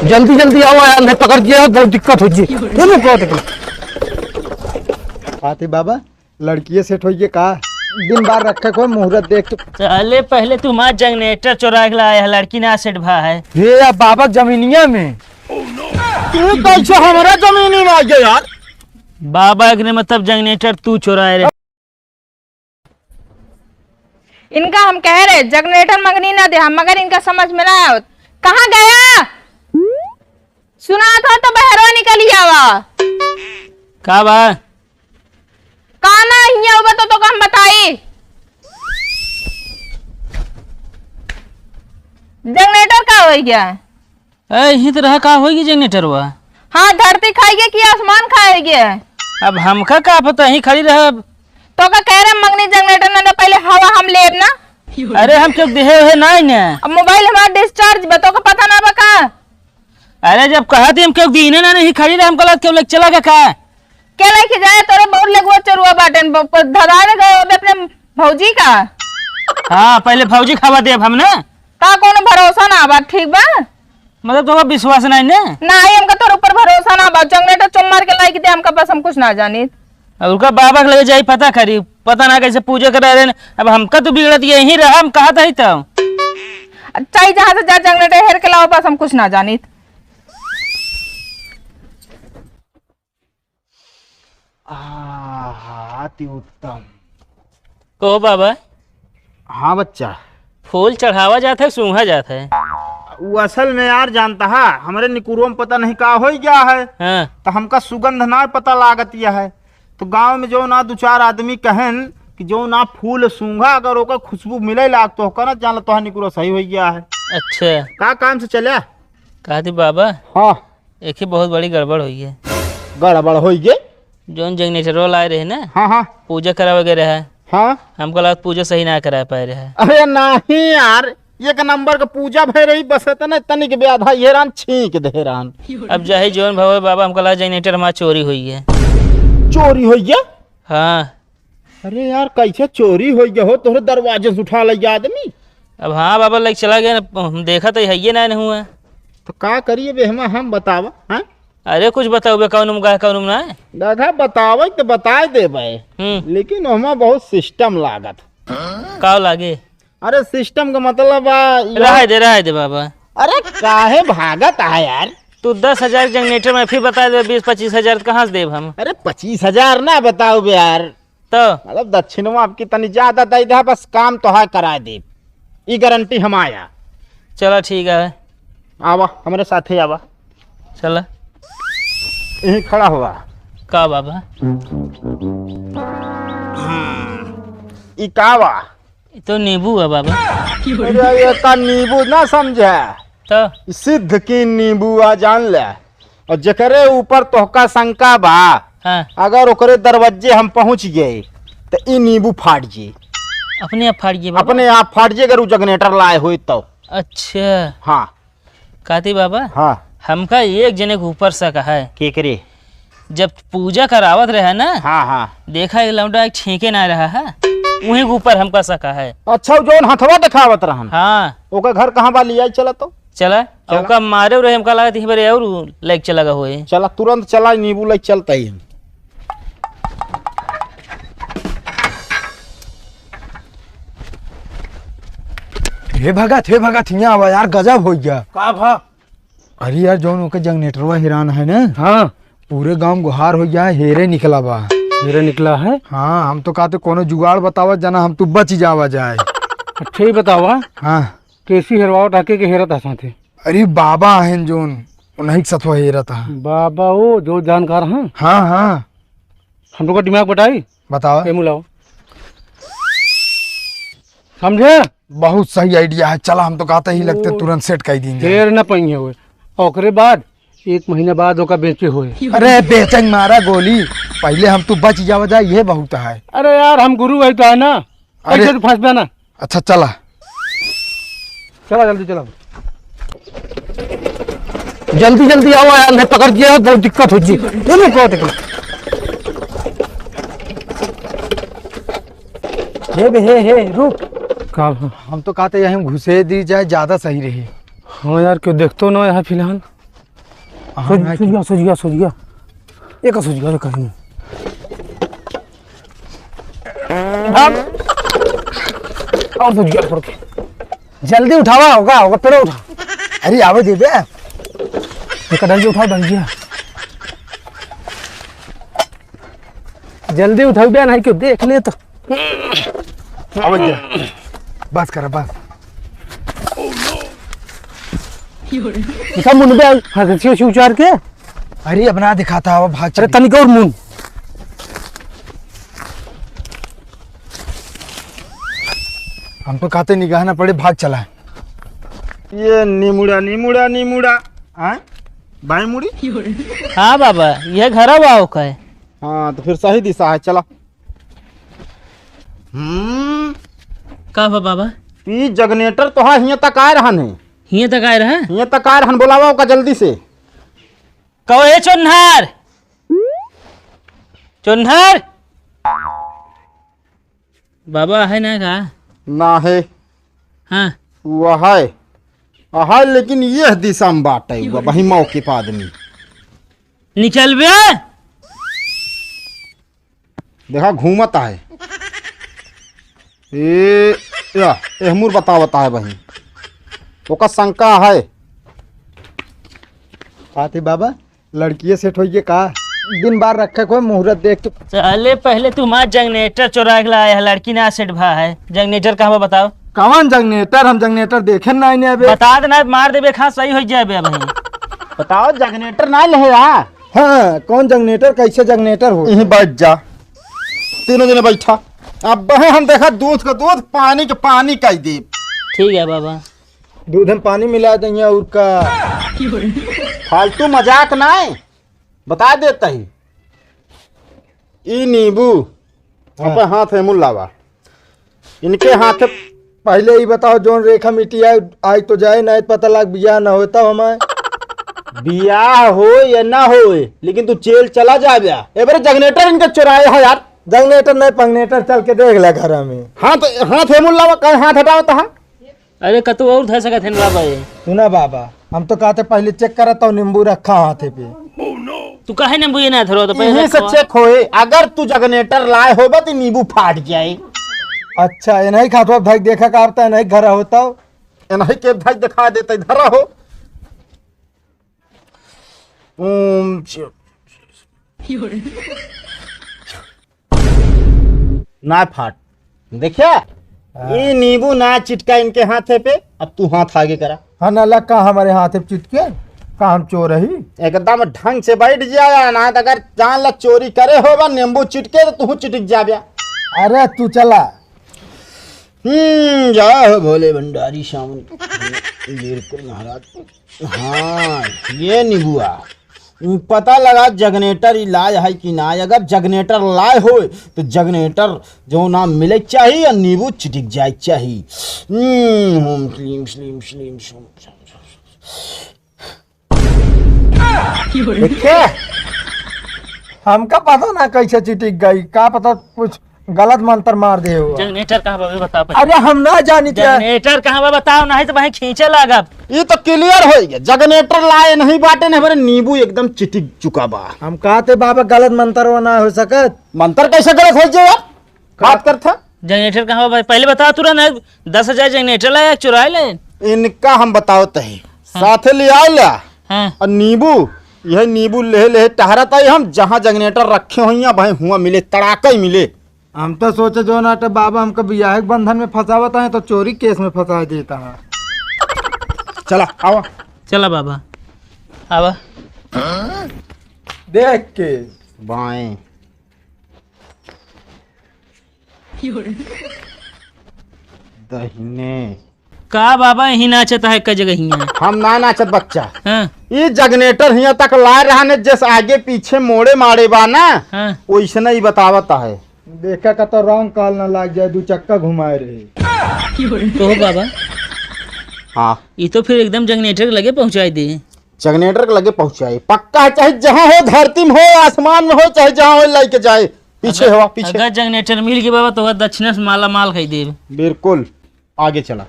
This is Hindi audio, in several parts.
जल्दी जल्दी आओ यार, नहीं पकड़ दिया बहुत दिक्कत हो जी। आते बाबा लड़की सेट होइए का दिन बार रखे को मुहूर्त देख तो चले पहले तुम आज जनरेटर चुरा के लाया है, लड़की ना सेट भा है। ये यार बाबा जमीनिया में तू कैसे हमारा जमीनी में आ गया यार? बाबा के मतलब जनरेटर तू चुराए रे। इनका हम कह रहे जनरेटर मंगनी ना दे हम, मगर इनका समझ में ना आया। कहाँ गया? सुना था तो बहरवा निकल आवा का बा कहा ना हिया होगा तो हम बताई। जनरेटर का हो गया? यही तरह का होगी जनरेटर हुआ। हाँ धरती खाएगी कि आसमान खाएगी? अब हमका का पता ही खड़ी रह। तो का कह रहे मंगनी जनरेटर ना पहले हवा हम लेब ना। अरे हम क्यों देहे हुए नहीं ना। अब मोबाइल हमारा डिस्चार्ज बताओ का पता ना बका। अरे जब कहा थी हम क्यों दीने ना नहीं खड़ी रहे, हम गलत क्यों लेके चला गया क्या लेके जाए तोरे बहुत लगवा चरुआ बाटन धराने गए अपने भौजी का। हाँ पहले भौजी खावा दे हम ना का कोनो भरोसा ना बा। ठीक बा मतलब तो विश्वास नहीं ना। नहीं हमका तोर ऊपर भरोसा ना बा। जनरेटर चुम मार के लाइक दे हमका बस हम कुछ ना जानी। अब उनका बाबा के लगे जाई पता करी, पता ना कैसे पूजा करा रहे। अब हमका तो बिगड़त यही रहा, हम कहा था ही तो चाहे जहाँ से जा जनरेटर हेर के लाओ बस हम कुछ ना जानी। अति उत्तम। कहो बाबा हाँ बच्चा फूल चढ़ावा जाता है सूंघा जाता है। वो असल में यार जानता है हमारे निकुरों में पता नहीं का हो गया है। हाँ। तो हमका सुगंध ना पता लागत यह है। तो गांव में जो ना दो चार आदमी कहन कि जो ना फूल सूंघा अगर ओकर खुशबू मिले लाग तो होकर ना जान तो निकुरो सही हो गया है। अच्छा का काम से चले कहा थी बाबा हाँ एक ही बहुत बड़ी गड़बड़ हुई है। गड़बड़ हो गए जो जनरेटर लाए रहे ना हाँ हाँ पूजा करा वगैरह है। हाँ हमको लगा पूजा सही ना करा पाए रहे। अरे नहीं यार एक नंबर का पूजा भय रही बस इतने तनिक ब्याधा ये रान छींक दे रान। अब जाहे जोन भवे बाबा हमको लगा जनरेटर हमारा चोरी हुई है। चोरी हो गया? हाँ। अरे यार कैसे चोरी हो गया हो? तोहरे दरवाजे से उठा ले आदमी। अब हाँ बाबा लग चला गया ना, हम देखा तो है नहीं हुआ। तो का करिए बे हम बतावा हाँ? अरे कुछ बताओ बे कौन का कौन ना है दादा बतावे तो बता दे भाई लेकिन हमें बहुत सिस्टम लागत। का लागे? अरे सिस्टम का मतलब रह दे बाबा। अरे काहे भागत है यार? तू 10,000 जनरेटर में फिर बता दे 20-25 हजार कहाँ से देव हम? अरे 25,000 ना बताओ बे यार। तो मतलब दक्षिण में आपकी तनी ज्यादा दे दे बस काम तो है करा दे। ये गारंटी हम आया। चलो ठीक है आवा हमारे साथ ही आवा। चला यही खड़ा हुआ का बाबा ई कावा तो नींबू है बाबा। अरे ये का नींबू ना समझे तो सिद्ध की नींबू आ जान ले और जकरे ऊपर तोहका शंका बा हाँ। अगर ओकरे दरवाजे हम पहुंच गए तो ई नींबू फाट जी अपने आप फाड़ गए बाबा? अपने आप फाट जी अगर वो जनरेटर लाए हुई तो। अच्छा हाँ कहती बाबा हाँ हमका एक जने के ऊपर सका है के करे जब पूजा करावत रहे ना। हाँ हाँ देखा एक लौंडा एक छींके ना रहा है वहीं के ऊपर हमका सका है। अच्छा जो हथवा दिखावत रहन हाँ ओका घर कहाँ बा लिया चला तो चला ओका मारे रहे हमका लगा थी बरे और लाइक चला गा हुए। चला तुरंत चला नींबू लाइक चलता ही हम। हे भगत यहाँ आवा यार गजब हो गया। का भा? अरे यार जो ओके जनरेटरवा हैरान है ना। हाँ पूरे गांव गुहार हो गया है, हेरे निकला बा। मेरा निकला है। हाँ हम तो कहते कोनो जुगाड़ बतावा जना हम तो बच जावा जाए। अच्छा ही बतावा हाँ कैसी हेरवाओ टाके के हेरत है थे? अरे बाबा हैं जोन उन्हीं सतवा हेरा था। बाबा वो जो जानकार हैं। हाँ हाँ हम लोग का दिमाग बताई बताओ। मुलाओ समझे? बहुत सही आइडिया है। चला हम तो कहते ही लगते तुरंत सेट कर देंगे। ढेर न पहिए हुए ओकरे बाद 1 महीना बाद ओका बेचे हुए। अरे बेचन मारा गोली पहले हम तो बच जावा जाए ये बहुत है। अरे यार हम गुरु है तो है ना। अरे तो फंस ना। अच्छा चला चला जल्दी चला जल्दी जल्दी आओ यार, नहीं पकड़ दिया बहुत दिक्कत हो जी। हे रुक का? हम तो कहते यहाँ घुसे दी जाए ज्यादा सही रही। हाँ यार क्यों देखते ना यहाँ फिलहाल सूझ गया एक सूझ गया कहीं और सूझ गया थोड़ा जल्दी उठावा होगा पेड़ो उठा अरे आवे दे दे एक डंडी उठाओ डंडी जल्दी उठाओ बे नहीं क्यों देख ले तो आवे दे बस कर बस मुन बे हां से उचार के अरे अपना दिखाता है वो भाग अरे तनिक और मुन हम तो कहते निगाह ना पड़े भाग चला है। ये नीमुड़ा हाँ बाई मुड़ी। हाँ बाबा यह घर आओ का है। हाँ तो फिर सही दिशा है चला। का बा बाबा ई जगनेटर तो हाँ हियाँ तक आए रहन है। हिये तक आए रहे हियाँ तक आए रहन बोलावा का जल्दी से। कहो ए चोन्हार चोन्हार बाबा है ना का ना है हाँ वह है लेकिन यह दिशा में बाट है वही मौके पर आदमी निकल बे देखा घूमता है एहमुर बतावता है वही ओका शंका है। आते बाबा लड़किये सेट होइए का दिन बार रखे कोई मुहूर्त देख के चले पहले तुम आज जनरेटर चुरा के लाया है लड़की ना सेट भा है जनरेटर कहाँ बताओ कौन जगनेटर हम जगनेटर देखे ना आने अबे बता देना मार देबे खा सही हो जाए बे भाई बताओ जगनेटर ना ले यार। हाँ कौन जगनेटर कैसे जगनेटर हो यहीं बैठ जा तीनों दिन बैठा अब हम देखा दूध का दूध पानी का पानी कह दे। ठीक है बाबा दूध में पानी मिला देंगे और का फालतू मजाक ना है बता देता ही। ई नींबू हाँ। हाथ है मुल्लावा इनके हाथ पहले ही बताओ जोन रेखा मिट्टी आई तो जाए नहीं पता लग बिया ना होता हमारे बियाह हो या ना हो लेकिन तू जेल चला जा गया एबारे जगनेटर इनका चुराए है यार। जगनेटर नहीं पंगनेटर चल के देख ले घर में। हाथ है मुल्लावा कहीं हाथ हटावता है। अरे कतु और धर सकत है बाबा ये सुना बाबा हम तो कहते पहले चेक करा तो नींबू रखा हाथे पे तू काहे नींबू ये ना धरो तो यहीं से चेक होए अगर तू जगनेटर लाए होगा तो नींबू फाट जाए। अच्छा ये नहीं खाता भाई देखा का आपता नहीं घर होता नहीं के भाई दिखा देते धरा हो। ना फाट देखिए ये नींबू ना चिटका इनके हाथे पे। अब तू हाथ आगे करा। हाँ ना लग का हमारे हाथ पे चिटके का हम चोर रही एकदम ढंग से बैठ जाया ना तो अगर जान ला चोरी करे होगा नींबू चिटके तो तू चिटक जा। अरे तू चला जय भोले भंडारी श्याम बिल्कुल महाराज। हाँ ये नींबुआ पता लगा जगनेटर इलाज है कि ना। अगर जगनेटर लाए हो तो जगनेटर जो नाम मिले चाहिए और नींबू चिटिक जाए चाहिए। ओम क्लीम श्लीम श्लीम हमका पता ना कैसे चिटिक गई का पता कुछ गलत मंत्र मार दे हो। जनरेटर कहाँ बाबा बताओ अरे हम ना जानी जनरेटर कहाँ बाबा बताओ नहीं तो वहीं खींचे लगा। ये तो क्लियर हो गया जगनेटर लाए नहीं बाटे नहीं बरे नींबू एकदम चिटिक चुका बा। हम कहते बाबा गलत मंत्र ना हो सकत। मंत्र कैसे गलत हो जाए बात करता। जनरेटर कहाँ बाबा पहले बताओ तुरंत 10,000 जनरेटर लाया चुरा ले। इनका हम बताओ तही साथे ले आया और नींबू यह नींबू ले टहरता है। हम जहाँ जगनेटर रखे हुई भाई हुआ मिले तड़ाका ही मिले। हम तो सोचे जो नाटे बाबा हमको बियाह बंधन में फंसावता है तो चोरी केस में फंसा देता है। चला आवा चला बाबा आवा देख के बाएं दहिने का बाबा यही नाचता है कई जगह ही हम ना नाचत बच्चा। हाँ ये जगनेटर हिया तक ला रहा ने जैसे आगे पीछे मोड़े मारे बा ना हाँ वैसे नहीं बतावता है। देखा का तो रंग काल ना लाग जाए दू चक्का घुमाए रहे तो हो बाबा। हाँ ये तो फिर एकदम जनरेटर लगे पहुंचाई दे। जगनेटर के लगे पहुंचाए पक्का है चाहे जहाँ हो धरती में हो आसमान में हो चाहे जहाँ हो लेके जाए पीछे हुआ पीछे। अगर जनरेटर मिल गया बाबा तो दक्षिण से माला माल खाई दे। बिल्कुल आगे चला।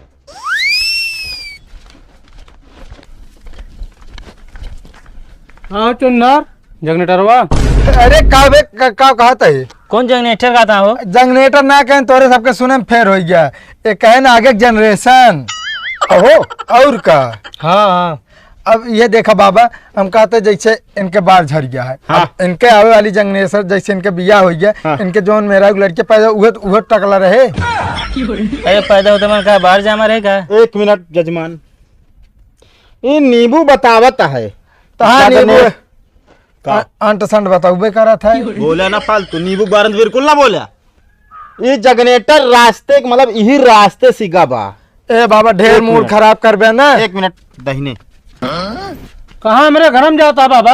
हाँ चुन्नर जनरेटरवा। अरे का कहत है कौन जनरेटर का था हो? जनरेटर ना कहें तोरे सबके सुने में फेर हो गया। ये कहे ना आगे जनरेशन हो और का। हाँ अब ये देखा बाबा, हम कहते जैसे इनके बाल झड़ गया है। हाँ। अब इनके आवे वाली जनरेशन जैसे इनके बिया हो गया। हाँ। इनके जो मेरा लड़के पैदा उहे टकला रहे। अरे पैदा होता मन का बाहर जामा रहेगा। 1 मिनट जजमान, ये नींबू बतावत है तहाँ नींबू का? अंट संट बताऊबे करा था। बोला ना फालतू, नींबू बारंद बिल्कुल ना बोला। ये जनरेटर रास्ते मतलब यही रास्ते सीगा बा। ए बाबा ढेर एक मूड मिनट। खराब करबे ना। 1 मिनट दहीने। कहाँ मेरे घर में जाता बाबा?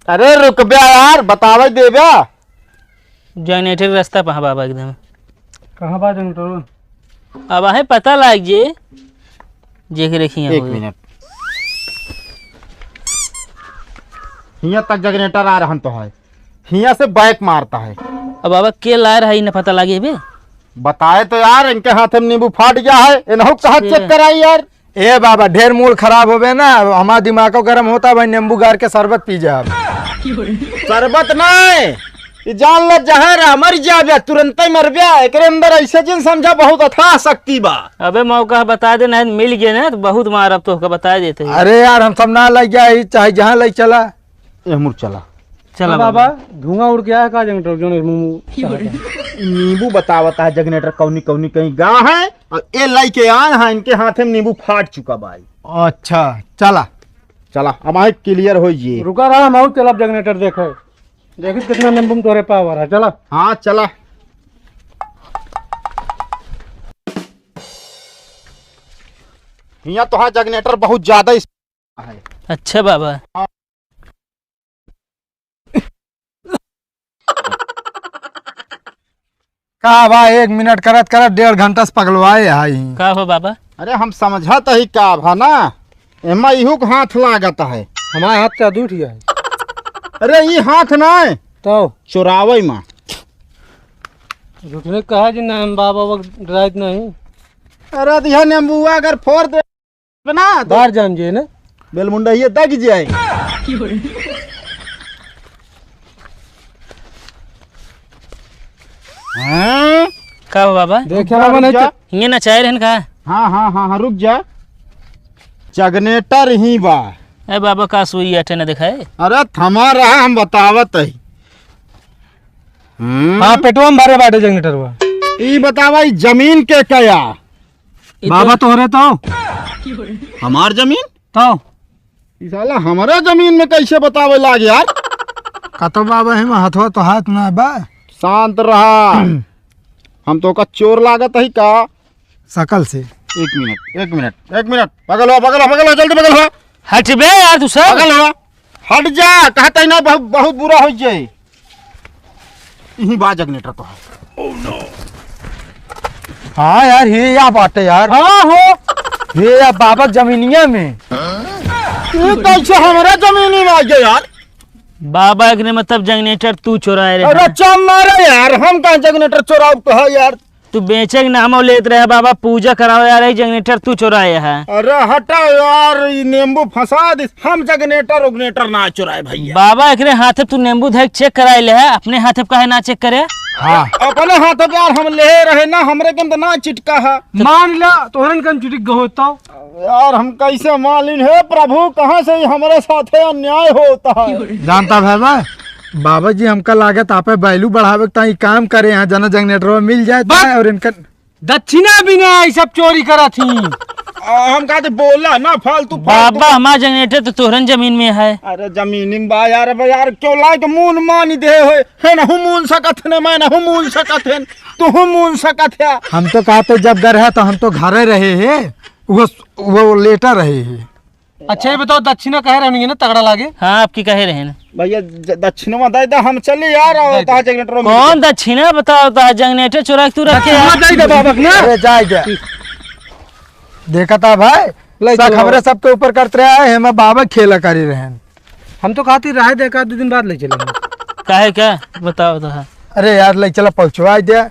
अरे रुक बे यार, बतावे देबे। जनरेटर का रास्ता पहा बाबा एकदम। कहाँ बात जनरेटर? अब है पता लाग जे के रखिए। 1 मिनट, हिया तक जनरेटर आ रहा तो है, हिया से बैक मारता है। अब बाबा के ला रहा है न पता लागे बे। बताए तो यार, इनके हाथ में नींबू फाट गया है, इन्हों कहा चेक कराई यार। ए बाबा ढेर मूड खराब होबे ना, हमारा दिमाग को गर्म होता भाई, नींबू गार के शरबत पी जा। शरबत नहीं, ये जान ल जहर मर जाबे, तुरंत ही मर गया। एकरे अंदर ऐसे जिन समझा बहुत अथाह शक्ति बा। अबे मौका बता दे ना, मिल गए ना तो बहुत मार। अब तो बता देते हैं। अरे यार हम सब ना लग गया, चाहे जहाँ लग चला। एहमुर चला चला बाबा। धुआं उड़ गया है का जनरेटर जो नींबू बतावता है जनरेटर कौनी कौनी कहीं गा है, और ये लाई के आन है, इनके हाथ में नींबू फाट चुका भाई। अच्छा चला चला अब आए क्लियर हो जी। रुका रहा हम और चला जनरेटर देखो, देखिए कितना नींबू में तोरे पावर है। चला हाँ चला। यहाँ तो हाँ जनरेटर बहुत ज्यादा है। अच्छा बाबा। का भाई 1 मिनट करत करत 1.5 घंटा से पगलवाए है। का हो बाबा? अरे हम समझत ही का भा ना, एमा इहू के हाथ लागत है। हमारे हाथ से अधूठ है। अरे ये हाथ ना तो चुरावे माँ झूठने कहा जी ना बाबा वक्त ड्राइव नहीं। अरे दिया नींबुआ अगर फोड़ दे ना तो बाहर जान जी ना बेलमुंडा ये दग जाए। हाँ का हो बाबा? देखिए बाबा नहीं तो ये ना चाहे रहन का। हाँ हाँ हाँ हाँ रुक जा, जनरेटर ही बा। अरे बाबा का सुई अठे न दिखाए। अरे थमा रहा, हम बतावत है। हाँ पेटवा में भरे बाटे जनरेटर हुआ। ई बतावा ई जमीन के क्या? बाबा तो हो रहे तो हमार जमीन तो ई साला हमारा जमीन में कैसे बतावे लाग यार? का तो बाबा है हाथवा तो हाथ ना बा। शांत रहा, हम तो का चोर लागत है का? सकल से 1 मिनट पकड़ लो जल्दी पकड़ लो। हट बे यार तू सब। पकड़ लो, हट जा, कहता ही ना बहुत बहुत बुरा हो जाए। यही बात जनरेटर तो है। हाँ यार ये या बाटे यार। हाँ हो ये या बाबा जमीनिया में। ये कैसे हमारा जमीन में आ गया यार? बाबा के मतलब जनरेटर तू चुराए रे। अरे चम मारे यार, हम कहाँ जनरेटर चोराव कहा यार? तू बेचे के नाम लेत रहे बाबा, पूजा कराओ यार। ये जनरेटर तू चुराए है। अरे हटा यार, ये नींबू फंसा दे। हम जनरेटर ना चुराए भैया। बाबा एकरे हाथे तू नींबू धक चेक कराए ले है, अपने हाथे काहे ना चेक करे? हाँ अपने हाथ यार हम ले रहे ना, हमरे के ना चिटका है। मान ला तोहरन कन चिटिक होता यार हम कैसे मालिन है प्रभु, कहाँ से हमारे साथ अन्याय होता है? जानता है बाबा जी हमका लागत आपे वैल्यू बढ़ावे ताई काम करे यहाँ जना जनरेटर मिल जाए और इनका दक्षिणा भी नहीं सब चोरी करा थी। हम कहते बोला ना फालतू बाबा हमारा जनरेटर तो तोहरन जमीन में है। अरे जमीन में बा यार, यार क्यों लाके मून मान दे है ना? हम मून सकत है, मैं ना हम मून सकत है, तू हम मून सकत है। हम तो कहते जब घर है तो हम तो घरे रहे है, वो लेटर रहे है। अच्छा ये बताओ दक्षिणा कहे रहेंगे ना तगड़ा लागे? हाँ आपकी कहे रहे ना भैया दक्षिण में दे दे, हम चले यार। और जनरेटर में कौन दक्षिणा बताओ? जनरेटर चुरा के तू रखे अरे जाए जा देखा था भाई सब खबरें सबके ऊपर करते रहे हम बाबा खेला करी रहे। हम तो कहती रहे देखा 2 दिन बाद ले चलेंगे। काहे क्या बताओ तो। अरे यार ले चला पहुंचवा दे।